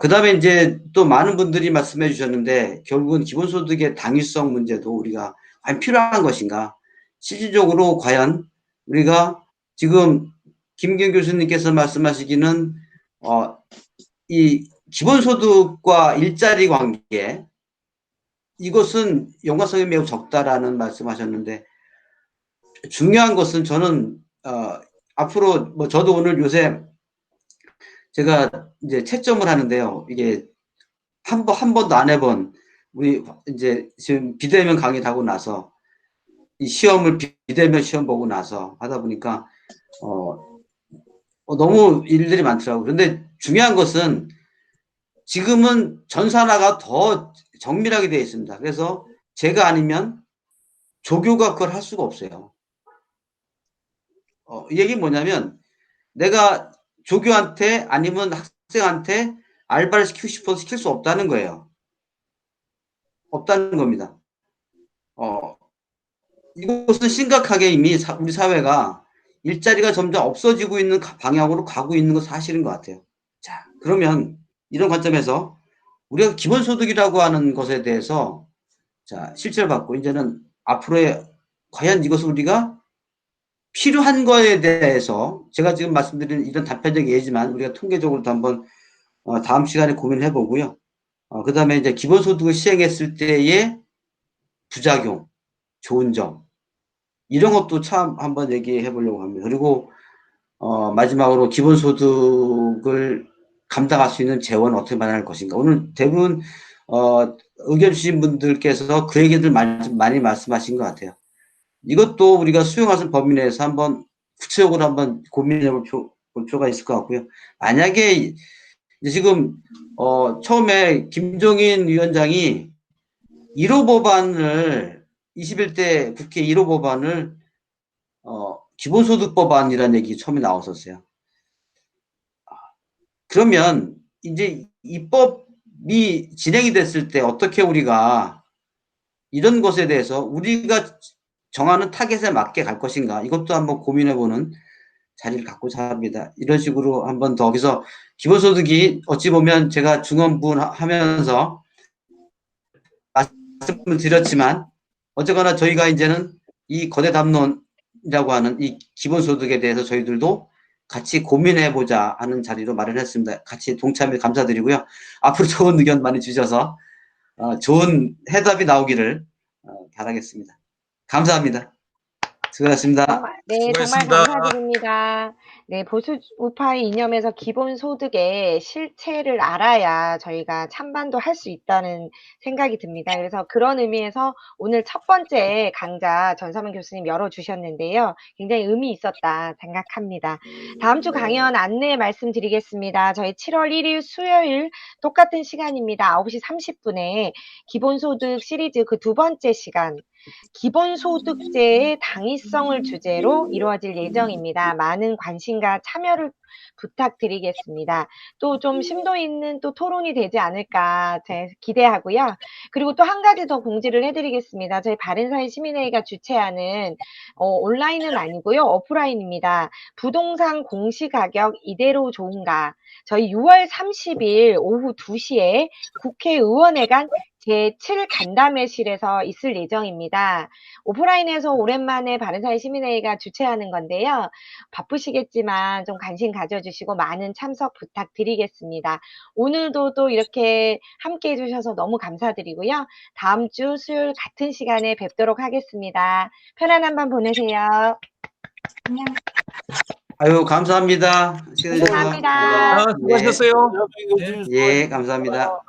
그 다음에 이제 또 많은 분들이 말씀해 주셨는데, 결국은 기본소득의 당위성 문제도 우리가 과연 필요한 것인가? 실질적으로 과연 우리가 지금 김기현 교수님께서 말씀하시기는, 이 기본소득과 일자리 관계, 이것은 연관성이 매우 적다라는 말씀하셨는데, 중요한 것은 저는 앞으로 뭐 저도 오늘 요새 제가 이제 채점을 하는데요. 이게 한 번도 안 해본 우리 이제 지금 비대면 강의를 하고 나서 이 시험을 비대면 시험 보고 나서 하다 보니까 너무 일들이 많더라고요. 그런데 중요한 것은 지금은 전산화가 더 정밀하게 되어 있습니다. 그래서 제가 아니면 조교가 그걸 할 수가 없어요. 이 얘기는 뭐냐면 내가 조교한테 아니면 학생한테 알바를 시키고 싶어서 시킬 수 없다는 거예요. 없다는 겁니다. 이것은 심각하게 이미 우리 사회가 일자리가 점점 없어지고 있는 방향으로 가고 있는 건 사실인 것 같아요. 자, 그러면 이런 관점에서 우리가 기본소득이라고 하는 것에 대해서 자, 실체를 받고 이제는 앞으로의 과연 이것을 우리가 필요한 거에 대해서 제가 지금 말씀드린 이런 단편적인 예지만 우리가 통계적으로도 한번 다음 시간에 고민을 해보고요. 그 다음에 이제 기본소득을 시행했을 때의 부작용, 좋은 점, 이런 것도 참 한번 얘기해 보려고 합니다. 그리고 마지막으로 기본소득을 감당할 수 있는 재원은 어떻게 마련할 것인가. 오늘 대부분 의견 주신 분들께서 그 얘기들 많이 말씀하신 것 같아요. 이것도 우리가 수용할 수 있는 범위 내에서 한번 구체적으로 한번 고민해 볼 필요가 있을 것 같고요. 만약에 지금 처음에 김종인 위원장이 1호 법안을 21대 국회 1호 법안을 기본소득 법안이라는 얘기 처음에 나왔었어요. 그러면 이제 입법이 진행이 됐을 때 어떻게 우리가 이런 것에 대해서 우리가 정하는 타겟에 맞게 갈 것인가, 이것도 한번 고민해보는 자리를 갖고자 합니다. 이런 식으로 한번 더 여기서 기본소득이 어찌 보면 제가 중원부 하면서 말씀을 드렸지만 어쨌거나 저희가 이제는 이 거대 담론이라고 하는 이 기본소득에 대해서 저희들도 같이 고민해보자 하는 자리로 마련했습니다. 같이 동참해 감사드리고요. 앞으로 좋은 의견 많이 주셔서 좋은 해답이 나오기를 바라겠습니다. 감사합니다. 수고하셨습니다. 네, 정말 수고하셨습니다. 감사드립니다. 네, 보수 우파의 이념에서 기본소득의 실체를 알아야 저희가 찬반도 할 수 있다는 생각이 듭니다. 그래서 그런 의미에서 오늘 첫 번째 강좌 전사문 교수님 열어주셨는데요. 굉장히 의미 있었다 생각합니다. 다음 주 강연 안내 말씀드리겠습니다. 저희 7월 1일 수요일 똑같은 시간입니다. 9시 30분에 기본소득 시리즈 그 두 번째 시간, 기본소득제의 당위성을 주제로 이루어질 예정입니다. 많은 관심과 참여를 부탁드리겠습니다. 또 좀 심도 있는 또 토론이 되지 않을까 기대하고요. 그리고 또 한 가지 더 공지를 해드리겠습니다. 저희 바른사회 시민회의가 주최하는 온라인은 아니고요. 오프라인입니다. 부동산 공시가격 이대로 좋은가? 저희 6월 30일 오후 2시에 국회의원회관 제7 간담회실에서 있을 예정입니다. 오프라인에서 오랜만에 바른사회 시민회의가 주최하는 건데요. 바쁘시겠지만 좀 관심 가져주시고 많은 참석 부탁드리겠습니다. 오늘도 또 이렇게 함께 해주셔서 너무 감사드리고요. 다음 주 수요일 같은 시간에 뵙도록 하겠습니다. 편안한 밤 보내세요. 아유, 감사합니다. 시간 주셔서. 감사합니다. 수고하셨어요. 예, 감사합니다.